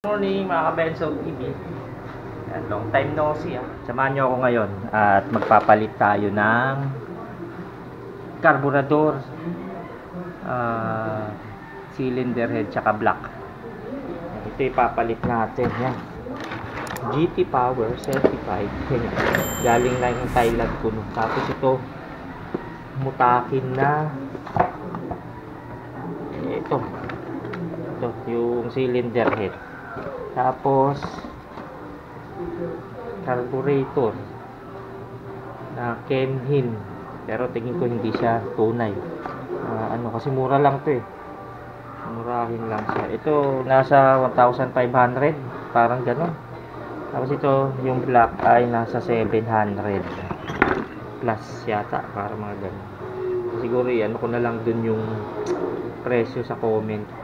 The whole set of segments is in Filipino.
Morning mga ka-Benzo TV. Yan, long time no see Samahan nyo ako ngayon at magpapalit tayo ng carburetor, cylinder head tsaka block. Ito ipapalit natin. Yan, GT Power certified. Galing na yung Thailand ko. Tapos ito mutakin na ito yung cylinder head. Tapos carburetor na Kenhin, pero tingin ko hindi siya tunay. Kasi mura lang to murahin lang siya. Ito nasa 1,500, parang gano'n. Tapos ito yung black ay nasa 700 plus yata, para mga gano'n. Siguro ko na lang dun yung presyo sa comment.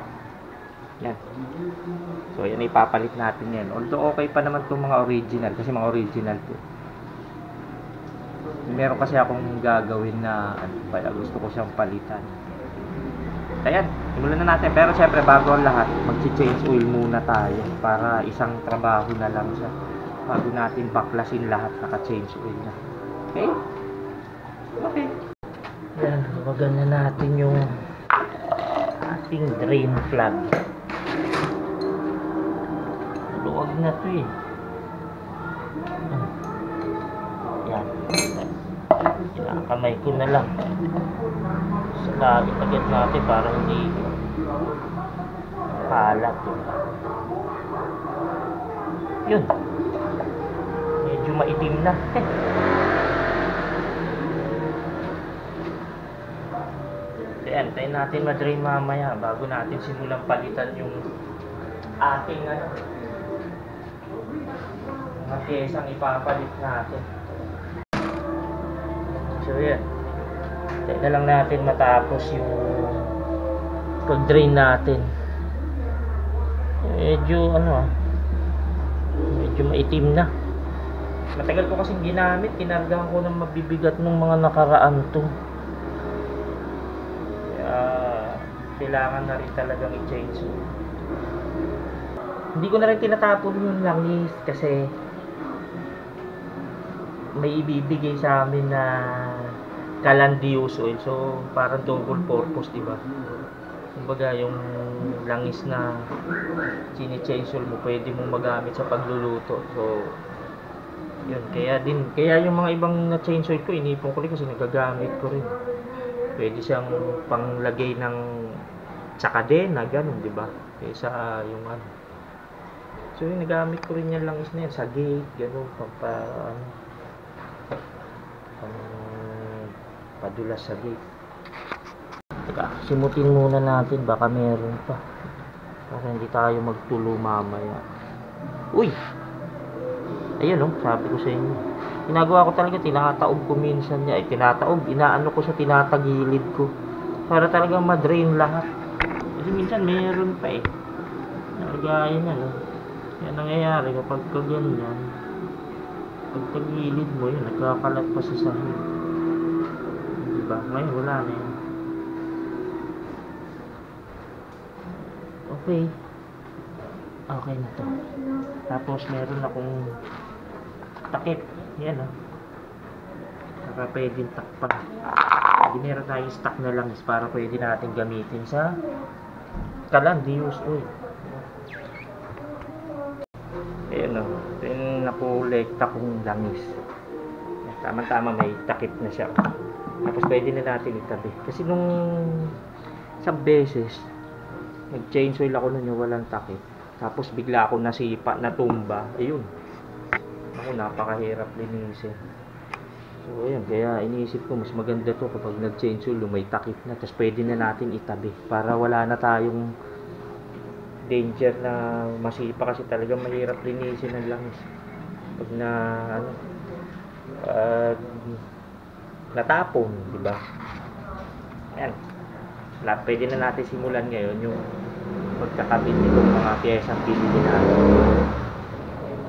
Yan. So yan, ipapalit natin yan. Although okay pa naman itong mga original, kasi mga original to. Meron kasi akong gagawin na gusto ko siyang palitan. Ayan, simulan na natin. Pero syempre bago ang lahat, mag-change oil muna tayo para isang trabaho na lang siya. Bago natin baklasin lahat, naka-change oil na. Okay? Okay. Yan, huwagan na natin yung ating drain plug. Luwag na to Yan. Kinakamay ko na lang. Saka itagad natin para hindi kalat. Yun. Medyo maitim na. Ayan, tayo natin ma-drain mamaya bago natin simulang palitan yung ating mga pyesang ipapalit natin. So yan, tayo na lang natin matapos yung pag-drain natin. Medyo medyo maitim na. Matagal ko kasing ginamit, kinargahan ko ng mabibigat ng mga nakaraan to. Kailangan na rin talagang i-change. Hindi ko na rin tinatapon yung langis kasi may ibibigay sa amin na Calandius oil. So parang double purpose, diba? Kumbaga yung langis na chine-change oil mo, pwede mong magamit sa pagluluto. So yun, kaya yung mga ibang na change oil ko inipon ko rin kasi nagagamit ko rin. Pwede siyang panglagay ng sa kadena, ganun, di ba? Kaysa yung So yung nagamit ko rin yan langis na yan sa gate, ganun, padulas sa gate. Teka, simutin muna natin, baka meron pa. Para hindi tayo magtulo mamaya. Uy! Ayun, sabi ko sa inyo. Ginagawa ko talaga, tinataob ko minsan niya. Tinataob, inaano ko sa tinatagilid ko. Para talagang ma-drain lahat. Kasi minsan mayroon pa Nagaya na, Yan nangyayari kapag ganyan. Pag tagilid mo, yun, nagkakalat pa sa sahig. Diba? Ngayon, wala na yan. Okay. Okay na to. Tapos meron akong takip. Yan para pwedeng takpan. Meron tayong stock na langis para pwede natin gamitin sa Calandius oil. Ayan ito yung nakolekta kong langis. Tama-tama may takip na siya. Tapos pwede na natin itabi. Kasi nung isang beses nag-change oil ako nun yung walang takip. Tapos bigla ako nasipa, natumba. Ayun. Napakahirap linisin. So ayan, kaya iniisip ko mas maganda to kapag nag-change oil, may takip na, tapos pwede na natin itabi para wala na tayong danger na masipa, kasi talagang mahirap linisin ng langis pag natapon, diba? Ayan, pwede na natin simulan ngayon yung pagkakabit nitong mga pyesang pinili natin.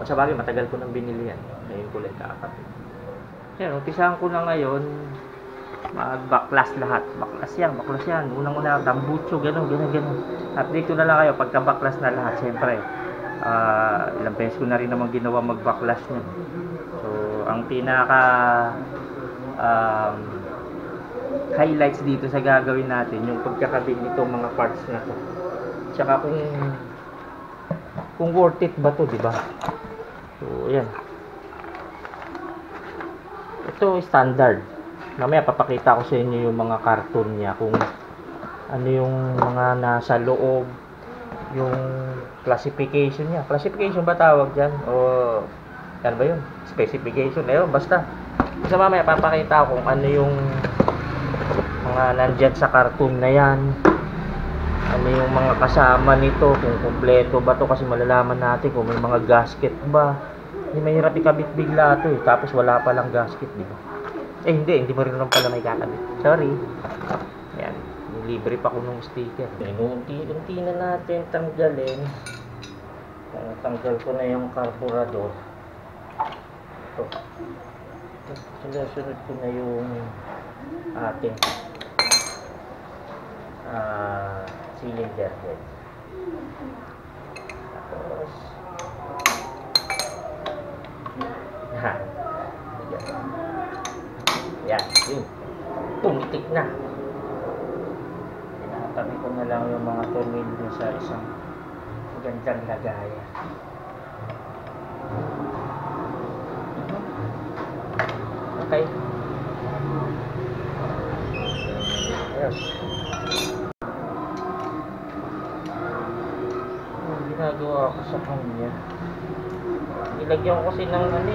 Sa bagay, matagal ko nang binili yan. Ngayon ko lang kakapit. Yan, umpisahan ko na ngayon mag-baklas lahat. Baklas yan. Unang-una, tambucho, gano'n. Update ko na lang kayo pagka-baklas na lahat, siyempre. Ilang beses ko na rin naman ginawa magbaklas niya. So ang pinaka highlights dito sa gagawin natin yung pagkakabit nitong mga parts na to, tsaka kung worth it ba to, di ba? So ayan, ito standard. Mamaya papakita ko sa inyo yung mga karton niya, kung ano yung mga nasa loob, yung classification niya. Classification ba tawag dyan? O ano ba yun? Specification. Basta sa mamaya papakita ko kung ano yung mga nandyan sa karton na yan, ano yung mga kasama nito, kung kompleto ba to, kasi malalaman natin kung may mga gasket ba. Hindi, mahirap ikabit bigla to tapos wala palang gasket, di ba? Hindi mo rin naman pala may kakabit. Sorry. Ayan, libre pa ko nung sticker. Unti-unti na natin tanggalin. Tanggal ko na yung carburetor. Ito. Sunod ko na yung ating cylinder head. Tapos yan, yun. Tumitik na. Tinatabi ko na lang yung mga tornilyo sa isang magandang lagayan. Okay. Ayos. Ang ginagawa ko sa kanya, nilagyan ko kasi ng ng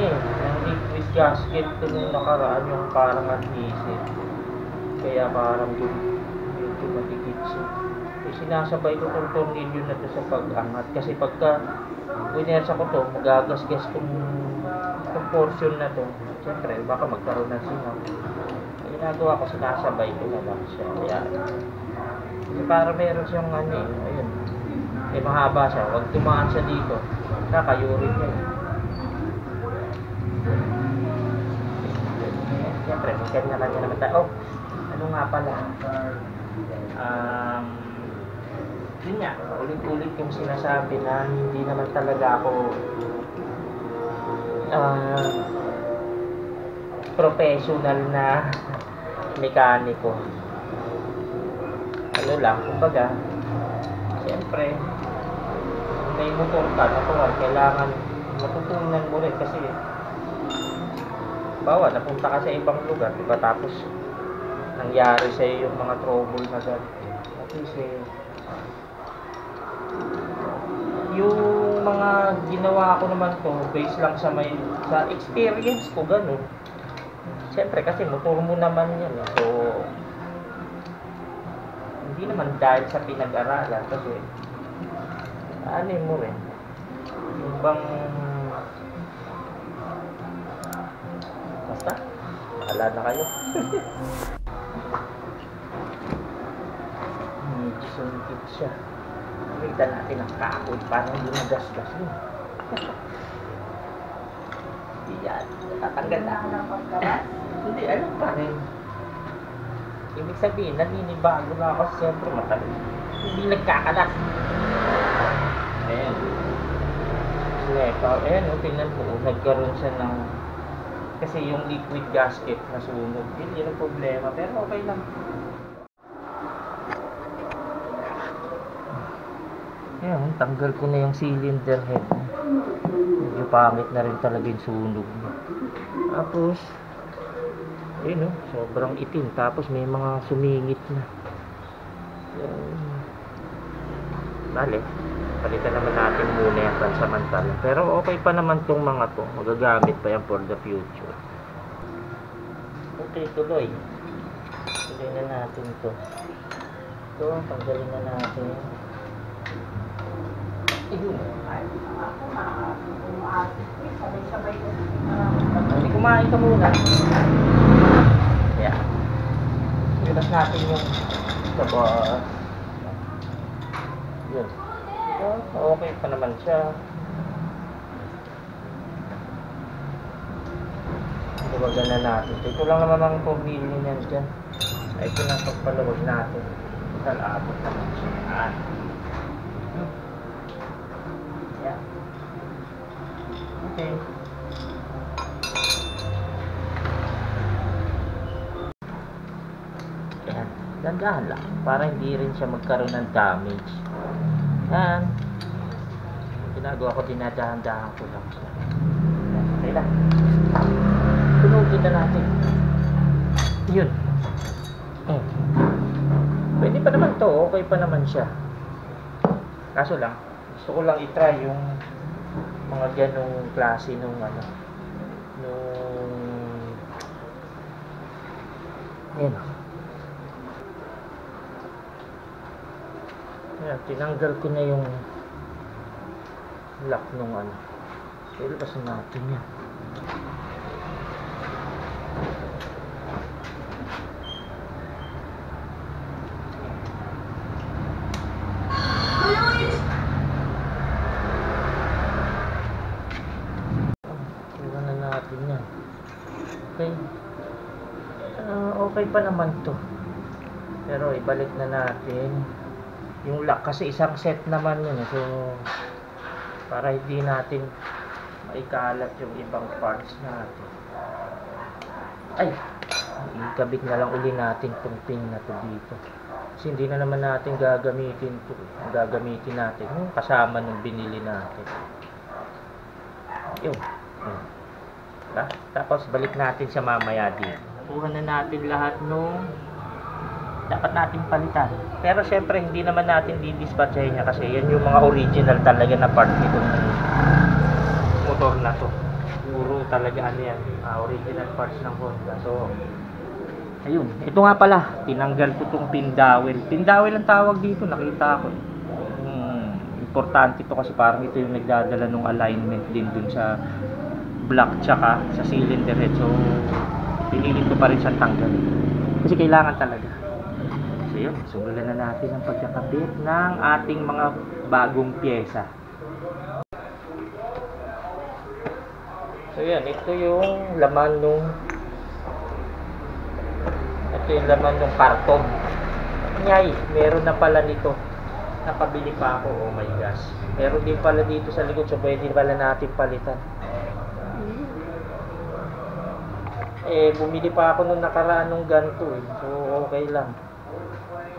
liquid gasket ko nung nakaraan, yung parang adhesive. Kaya parang medyo matigit siya. Sinasabay ko itong tornilyo na ito sa pag-angat. Kasi pagka winersa ko ito, magagasgas itong portion na ito. Siyempre, baka magkaroon ng singaw. Ginagawa ko, sinasabay ko na lang siya. Kaya, kasi para meron siyang ayun. Mahaba siya. Huwag tumaan siya dito. Nakayurin niya. Siyempre, may kanya-kanya naman tayo. Ano nga pala? Yun nga, ulit-ulit yung sinasabi na hindi naman talaga ako professional na mekaniko. Ano lang, kumbaga, siyempre, may motor ka, natural, kailangan matutunan mo rin kasi bawa, napunta ka sa ibang lugar, diba? Tapos nangyari sa iyo yung mga trouble na ganito. At least yung mga ginawa ko naman to based lang sa experience ko, ganun. Siyempre kasi motor mo naman yan, so hindi naman dahil sa pinag-aralan, kasi ano mo rin yung bang basta bahala na kayo. Medyo sumikip siya. Kita natin ang kahoy, parang hindi nagasgas yun. Yan, tatanggal na. Hindi, ano pa rin. Ibig sabihin, naninibago na ako, siyempre matagal. Hindi nagkakalat. Ayan. Ayan, tingnan po, nagkaroon siya ng, kasi yung liquid gasket na sunog, hindi yung problema, pero okay lang. Ayan, tanggal ko na yung cylinder head. Medyo pangit na rin talaga yung sunog. Tapos, ayun o, sobrang itim. Tapos may mga sumingit na. Bale, palitan naman natin muna yan pansamantala. Pero okay pa naman tong mga to. Magagamit pa yan for the future. Okay, tuloy. Tuloy na natin to. Ito, tanggalin na natin. Hindi, kumain ka muna. Kaya ilabas natin yung sabon. Yun. Okay pa naman siya. Luwagan na natin. Ito lang naman ang tornilyo niyan dyan. Ito lang pagpaluwag natin. Talabot naman siya. Yan. Okay. Yan. Dandahan lang. Para hindi rin siya magkaroon ng damage. Yan. Ginagawa ko, dinadahan-dahan ko lang siya. Yan. Okay lang. Tunugin na natin. Yun. Pwede pa naman to. Okay pa naman siya. Kaso lang, gusto ko lang i-try yung mga ganong klase nung ano. Ayan. Ayan, tinanggal ko na yung lock nung ano. Ilbasan natin yan. Iwan na natin yan. Okay. Okay pa naman to, pero ibalik na natin yung lock kasi isang set naman yun, so para hindi natin maikalat yung ibang parts natin. Ay, ikabit na lang uli natin tong pin na to dito kasi hindi na naman natin gagamitin to. Gagamitin natin yung kasama nung binili natin yun. Tapos balik natin siya mamaya dito. Nakuha na natin lahat nung dapat natin palitan. Pero syempre hindi naman natin didispatchahin niya kasi yan yung mga original talaga na part nitong motor na to. Puro talaga ano yan, original parts ng Honda. So ayun, ito nga pala, tinanggal ko tong pin dowel. Pin dowel ang tawag dito, nakita ko. Importante to kasi parang ito yung nagdadala ng alignment din dun sa block tsaka sa cylinder head. So pinilit ko pa rin siyang tanggalin kasi kailangan talaga. So yun, sumulan na natin ang pagkakabit ng ating mga bagong pyesa. So yan, ito yung laman nung karton. Ngay, meron na pala nito. Napabili pa ako, oh my gosh. Meron din pala dito sa likod, so pwede pala natin palitan. Bumili pa ako nung nakaraan nung ganito so okay lang.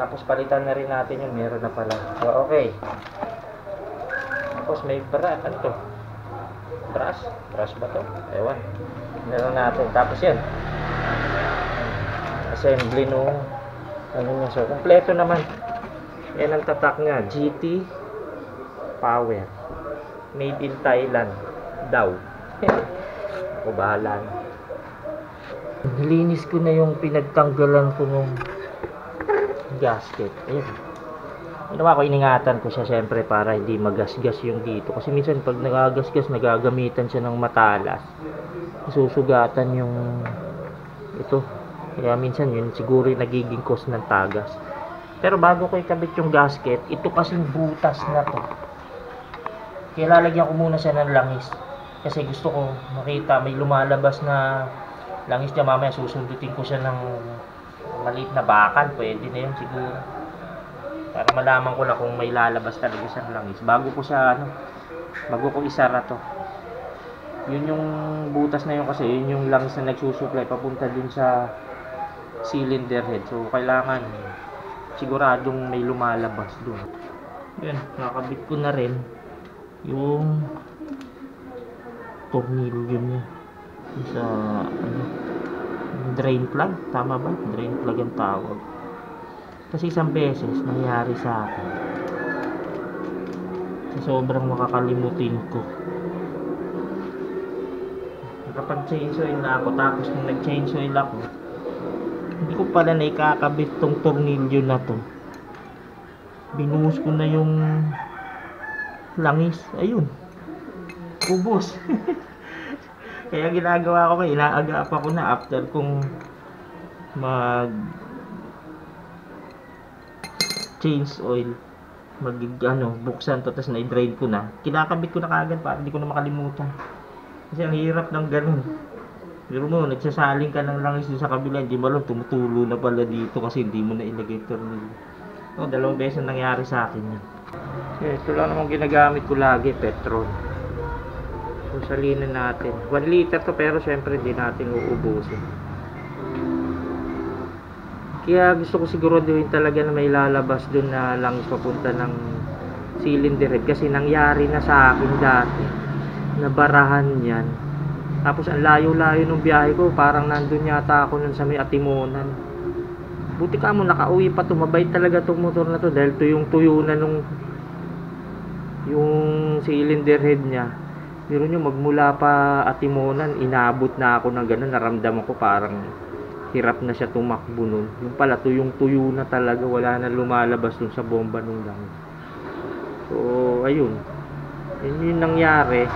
Tapos palitan na rin natin yung meron na pala. So okay. Tapos may brush. Ano to? Brush ba to? Ewan. Meron natin. Tapos yan. Assembly nung ano niya. So kompleto naman. Yan ang tatak nga. GT Power. Made in Thailand daw. Ako bahala na. Nilinis ko na yung pinagtanggalan ko ng gasket. Ayun. Ginawa ko, iningatan ko siya syempre para hindi magasgas yung dito. Kasi minsan pag nagagasgas, nagagamitan siya ng matalas. Susugatan yung ito. Kaya minsan yun siguro yung nagiging cause ng tagas. Pero bago ko ikabit yung gasket, ito kasing butas na to. Kaya lalagyan ko muna siya ng langis. Kasi gusto ko makita may lumalabas na langis niya, mamaya susundutin ko siya ng maliit na bakal, pwede na yun siguro para malaman ko na kung may lalabas talaga siyang langis bago ko isara to. Yun yung butas na yun kasi yun yung langis na nagsusupply papunta din sa cylinder head, so kailangan siguradong may lumalabas doon. Yun, nakakabit ko na rin yung tornilyo niya sa drain plug, tama ba? Drain plug ang tawag. Kasi isang beses nangyari sa akin, sa sobrang makakalimutin ko, nakapag-change oil na ako, tapos nung nag-change oil ako, hindi ko pala naikakabit tong tornilyo na to. Binuhos ko na yung langis, ayun, ubos. Kaya ginagawa ko, inaagap ako na after kung change oil, buksan to, tapos na-drain ko na, kinakabit ko na kagad para hindi ko na makalimutan. Kasi ang hirap ng ganun. Pero mo, nagsasaling ka ng langis sa kabila, hindi mo lang tumutulo na pala dito kasi hindi mo na ilagay tornilyo. Dalawang beses na nangyari sa akin yan. Okay, ito lang naman ginagamit ko lagi, Petron. So, salinin natin. 1 liter to, pero syempre hindi natin uubusin. Kaya gusto ko siguraduhin talaga na may lalabas dun na langis papunta ng cylinder head. Kasi nangyari na sa akin dati. Nabarahan yan. Tapos ang layo-layo ng biyahe ko. Parang nandun yata ako nun sa may Atimonan. Buti ka mo nakauwi pa. Tumabay talaga tong motor na to. Dahil tuyong-tuyo na nung yung cylinder head niya. Pero nyo magmula pa Atimonan, inabot na ako ng gano'n. Naramdaman ko parang hirap na siya tumakbo nun. Yung pala tuyong-tuyo na talaga. Wala na lumalabas dun sa bomba nung lang. So ayun. Yun yung nangyari.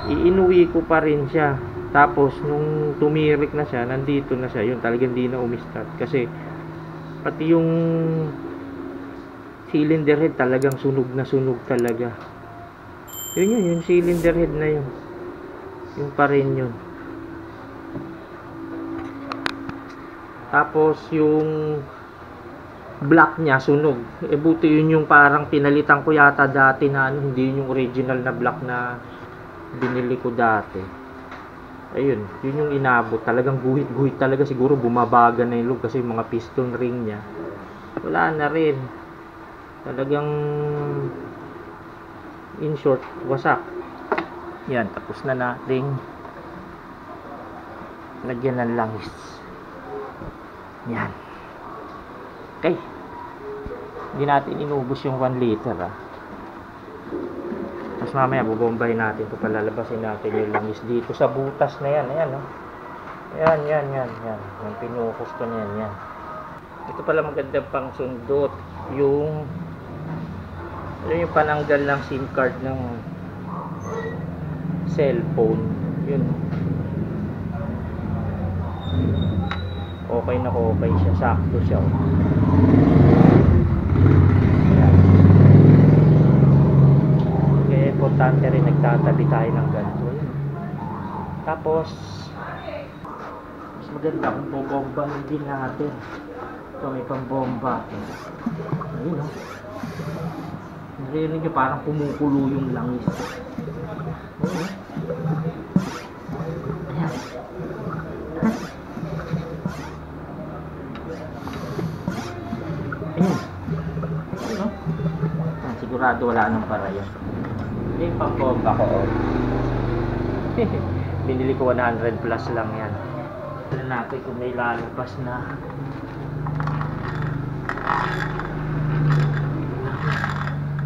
Iinuwi ko pa rin siya. Tapos nung tumirik na siya, nandito na siya. Yun talagang hindi na umistart. Kasi pati yung cylinder head talagang sunog na sunog talaga. Yun yung cylinder head na yun. Yung pa rin yun. Tapos yung black niya sunog. E buti yun yung parang pinalitan ko yata dati na ano, hindi yun yung original na black na binili ko dati. Ayun, yun yung inabot. Talagang guhit-guhit talaga. Siguro bumabaga na yung loob kasi yung mga piston ring niya. Wala na rin. Talagang in short, wasak. Yan, tapos na nating lagyan ng langis. Yan. Okay. Hindi natin inubos yung 1 liter Tapos mamaya bubombahin natin ito. Palalabasin natin yung langis dito sa butas na yan. Ayan, oh. Yan. Yung pinukos ko na yan. Ito pala maganda pang sundot. Yung pananggal ng SIM card ng cellphone. Yun. Okay na okay siya. Sakto siya. Ayan. Kaya importante rin nagtatabi tayo ng ganito. Tapos mas maganda kung bobombahin din natin. Ito may pambomba. Ayun, no? Narinig nyo parang kumukulo yung langis. Ayun, ayan. Ayun, no? Sigurado wala nang para yan. Hindi yung pambomba ko, oh. Binili ko 100 plus lang yan. Tignan natin kung may lalabas na.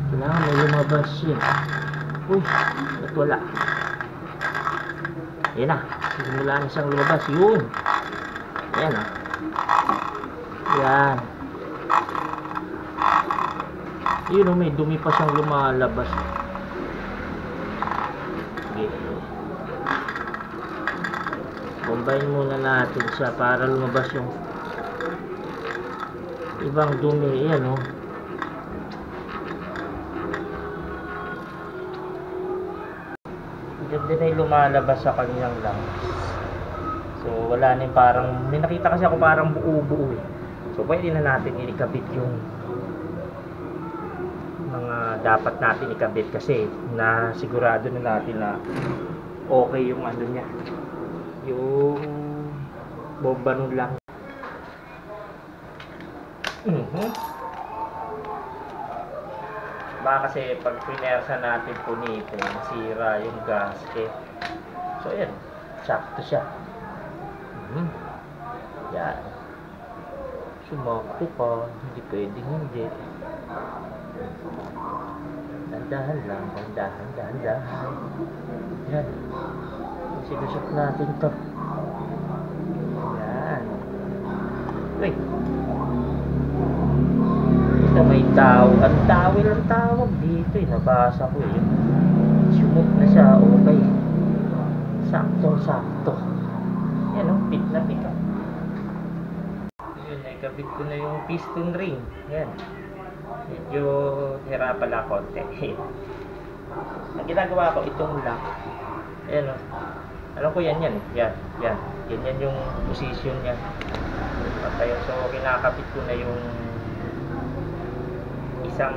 Kailangan may lumabas yun. Uy, ba't wala? Yan na. Simula na siyang lumabas. Yun. Ayan, oh. Yan. Yun, oh, may dumi pa siyang lumalabas. Sige. Bombayin muna natin siya para lumabas yung ibang dumi. Ayan, oh. Ganda na yung lumalabas sa kanyang langis. So wala na yung parang, may nakita kasi ako parang buo-buo eh. So pwede na natin ikabit yung mga dapat natin ikabit kasi na sigurado na natin na okay yung ano niya, yung bomba nun lang. Baka kasi pag pinersa natin po nito, nasira yung gasket. So yan, sakto siya. Yan. Sumakto pa, hindi pwedeng hindi. Dandahan lang, dandahan. Yan. Sinusok natin to. Yan. Uy. Ito may tawag. Ang tawag dito eh. Nabasa ko eh. Sumot na siya. Okay. Sakto. Yan o. Pit na pit. Yun. Nakabit ko na yung piston ring. Yan. Medyo hira pala konti. Ang ginagawa ko itong lock. Ayan o. Alam ko yan. Yan yung position niya. Patayo. So kinakabit ko na yung isang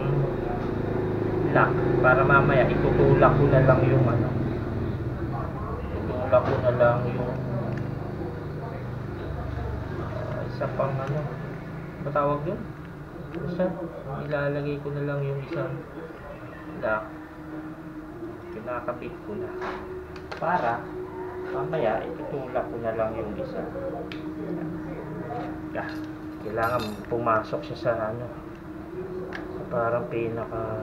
lock para mamaya itutulak ko na lang yung ano, tutulak ko na lang yung isa pang ano, matawag yun? Isa, ilalagay ko na lang yung isang lock. Kinakabit ko na para mamaya itutulak ko na lang yung isa. Kailangan pumasok siya sa ano, sa parang pinaka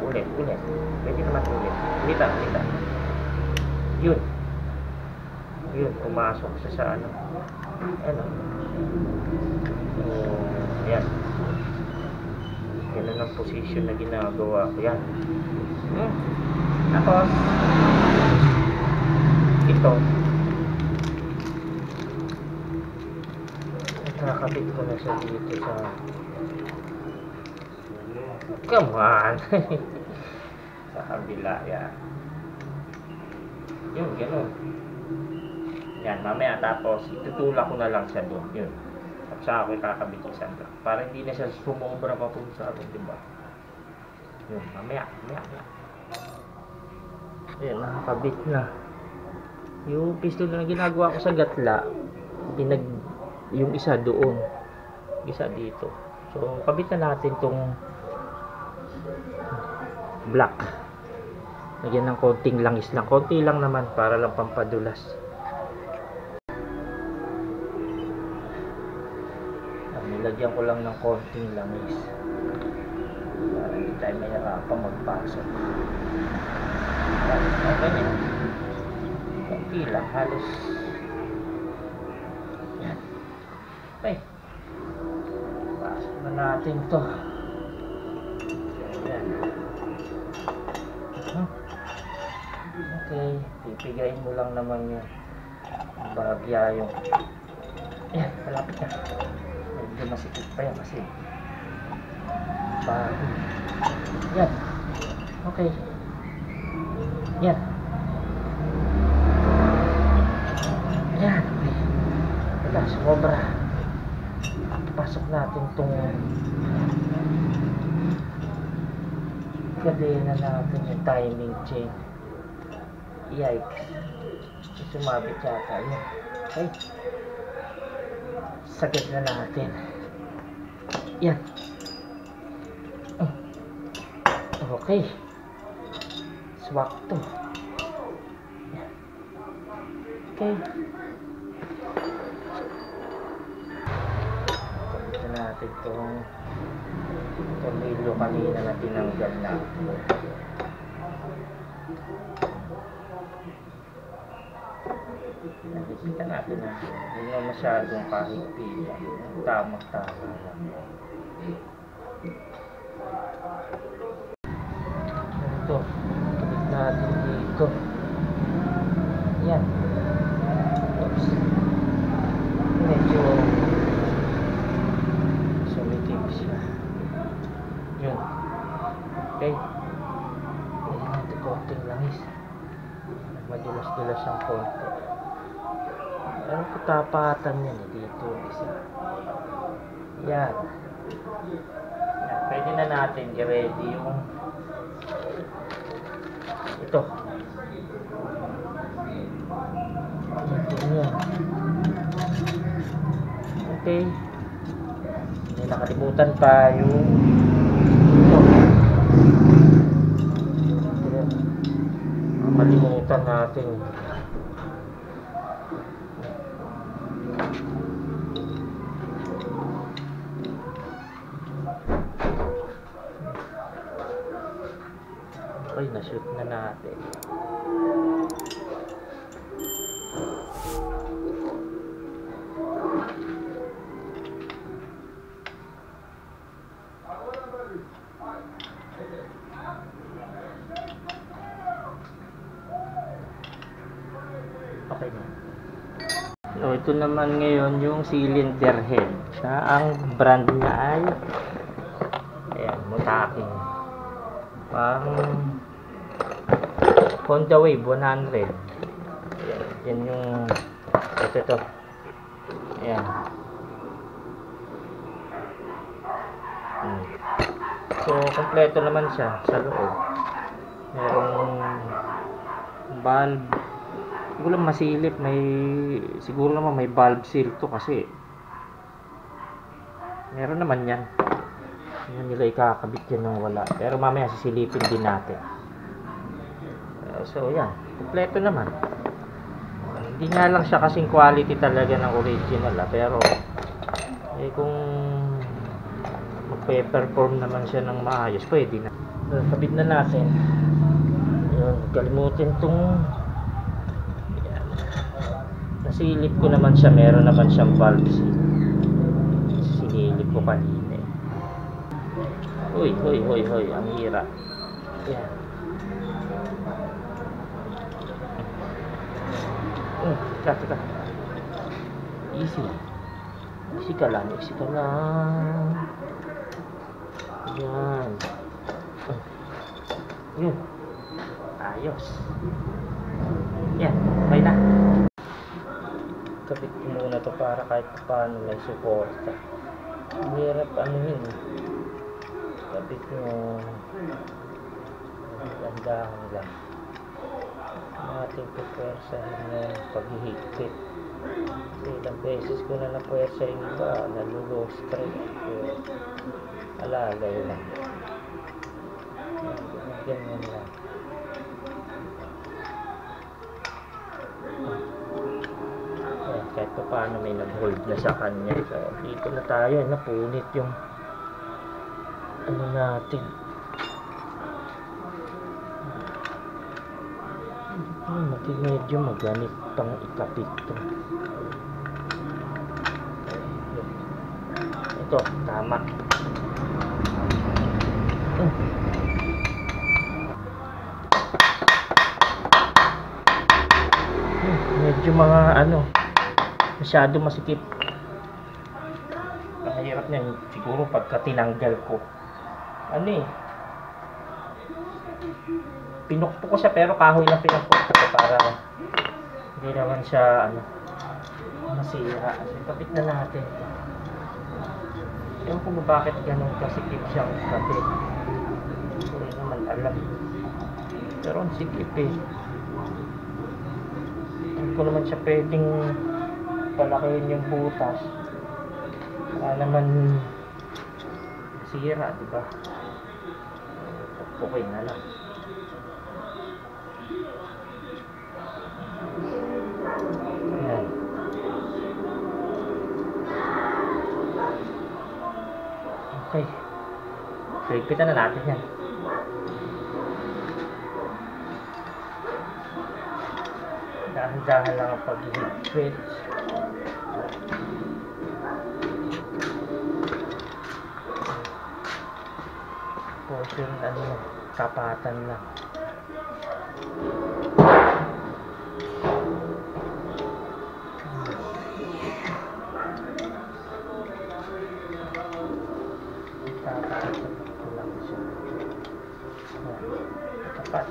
ulit pwede naman ulit yun pumasok siya sa ano so yan ganun ang position na ginagawa ko yan. Tapos ito nakakabit ko na siya dito sa come on sa kabila yan yun ganun yan mamaya tapos itutulak ko na lang siya doon yun tapos ako kakabit isang para hindi na siya sumobra pa po sa akin diba yun mamaya yun nakakabit na yung piston na ginagawa ko sa gatla yung isa doon isa dito so kabit na natin tong black lagyan ng konting langis lang konti lang naman para lang pampadulas nilagyan ko lang ng konting langis para hindi tayo mahirapang magpasok ganyan konti lang halos yan okay pasok na natin to yan okay pipigayin mo lang naman yung bahagya yung yan malapit na medyo masikip pa yan kasi yan okay yan yan okay wala sumobra pasok natin tong kadena natin yung timing chain yikes sumabit yata yun okay sagad na natin yan okay swak to yan. Okay kabit na natin itong tornilyo kanina na tinanggal na nakikita natin na hindi na masyadong kahigpitan tamang-tama lang ito kabit natin dito yan oops medyo sumitip siya yun okay pwede natin konting langis madulas-dulas ang konti pero tapatan yan dito isa yan pwede na natin i-ready yung ito yan okay hindi nakalimutan pa yung ito makalimutan natin okay na-shoot na natin okay na so ito naman ngayon yung cylinder head na ang brand niya ay ayan Mutaki pang Honda Wave 100 yan yung ito ayan so kompleto naman siya sa loob merong valve. Hindi ko lang masilip, siguro naman may valve seal to kasi meron naman yan. Yan nila ikakabit yan ng wala. Pero mamaya sisilipin din natin. So yan, kompleto naman. Hindi nga lang siya kasing quality talaga ng original pero kung magpe-perform naman siya ng maayos, pwede na. Kabit na natin. Yun, kalimutin tong nasilip ko naman siya, meron naman siyang valve seal. Sinilip ko kanina. Hoy, ang hirap. Yan. Teka. Easy ka lang. Yan. Yun. Ayos. Yan, okay na. Kapit ko muna to para kahit paano may suporta. Hirap yun. Kapit mo. Gandahan lang. Ating pupwersahin yung paghihigpit. Kasi ilang beses ko na napwersa yung iba, nalulos straight. Alalay lang. Ganyan lang. Kahit pa paano may nag-hold na sa kanya. So, dito na tayo, napunit yung natin. Medyo maganit pang ikapit to. Ito, tama. Medyo mga masyado masikip. Ang hirap niyan siguro pagka tinanggal ko. Pinukpo ko siya pero kahoy lang pinukpo ko para hindi naman siya masira. Kapit na natin. Ewan ko bakit ganun kasikip siyang kapit. Hindi naman alam. Pero ang sikip Hindi ko naman siya pwedeng palakihin yung butas. Wala naman masira, diba? Okay na lang. Ayan. Okay. Higpitan na natin yan. Dahan-dahan lang ang paghihigpit. Portion kapatan lang. Tapat.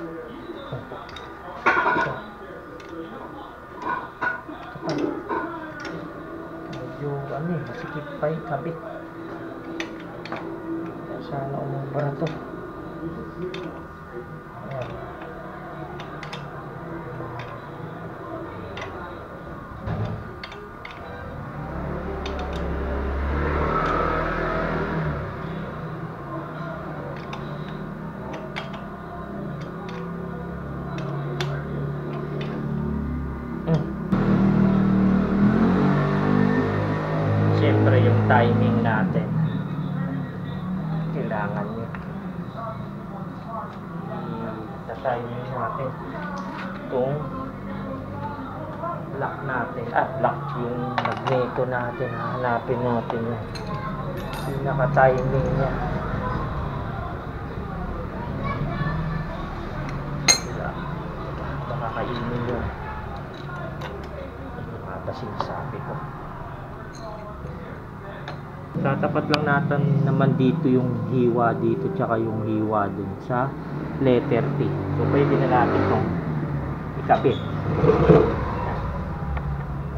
Medyo masikip pa yung kabit. Sana umubra to. Ayan. Siyempre yung timing natin kailangan nyo timing natin itong lock natin lock yung magneto natin. Hanapin natin yung pinaka timing nya. Baka kainin yun. Ano nga ba sinasabi ko? Tatapat lang natin naman dito yung hiwa dito tsaka yung hiwa dun sa letter T. So pwede na natin itong ikabit.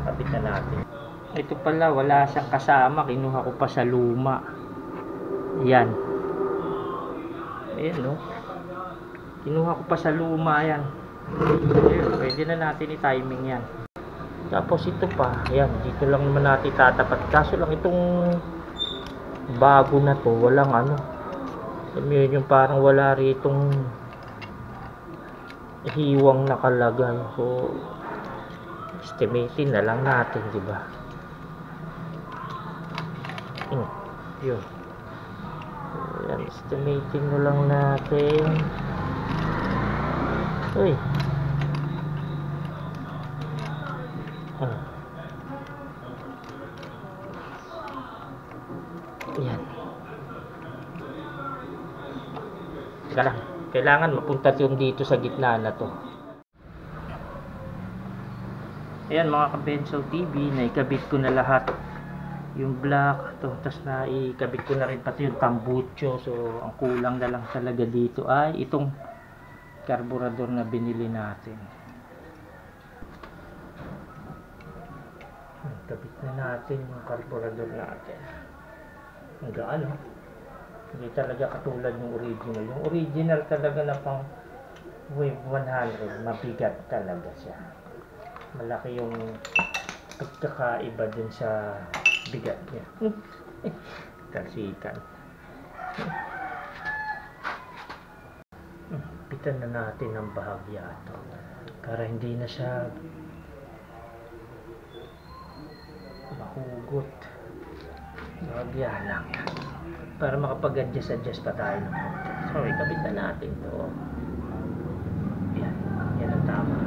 Ikabit na natin. Ito pala wala siyang kasama. Kinuha ko pa sa luma. Yan. Ayan no. Kinuha ko pa sa luma yan. Ayun, pwede na natin i-timing yan. Tapos ito pa, ayan, dito lang naman natin tatapat. Kaso lang itong bago na to, walang ano. Yung parang wala ritong hiwang nakalagay. So, estimating na lang natin, di ba? Yun. Ayan, estimating na lang natin. Uy. Ayan. Teka lang. Kailangan mapunta yung dito sa gitna na to. Ayan mga ka-Benzo TV, naikabit ko na lahat yung black to, tapos naikabit ko na rin pati yung tambucho. So ang kulang na lang talaga dito ay itong carburetor na binili natin. Kabit na natin yung carburetor natin. Hanggang ano, hindi talaga katulad yung original. Yung original talaga na pang Wave 100, mabigat talaga siya. Malaki yung pagkakaiba dun sa bigat niya. Talsikan. Pitan na natin ang bahagya ito para hindi na siya mahugot. Bahagya lang para makapag-adjust pa tayo. So ikabit na natin ito. Yan ang tama.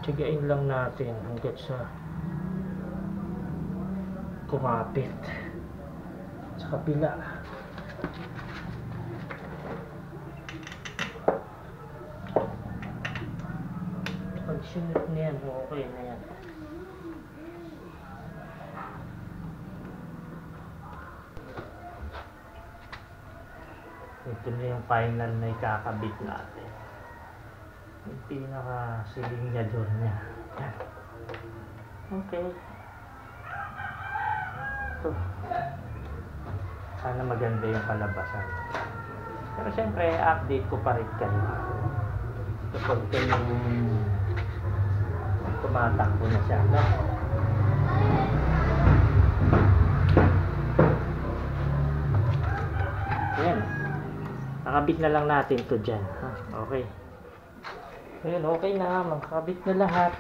Tigain lang natin hanggat sa kumapit sa kabila. Pag sunod na yan, okay na yan. Ito na yung final na ikakabit natin. Yung pinaka silinyador niya. Okay. Ito. Sana maganda yung kalabasan. Pero syempre, update ko pa rin kayo. Kapag kayong tumatakbo na siya, no? Ayan. Nakabit na lang natin to dyan. Ha? Okay. Ayan, okay na. Makakabit na lahat.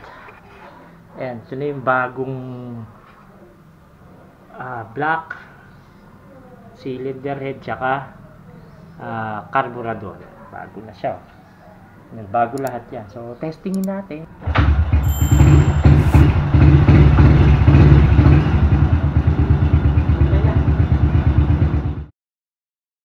Ayan, so na yung bagong black cylinder head tsaka carburetor. Bago na siya. Ayan, bago lahat yan. So, testingin natin.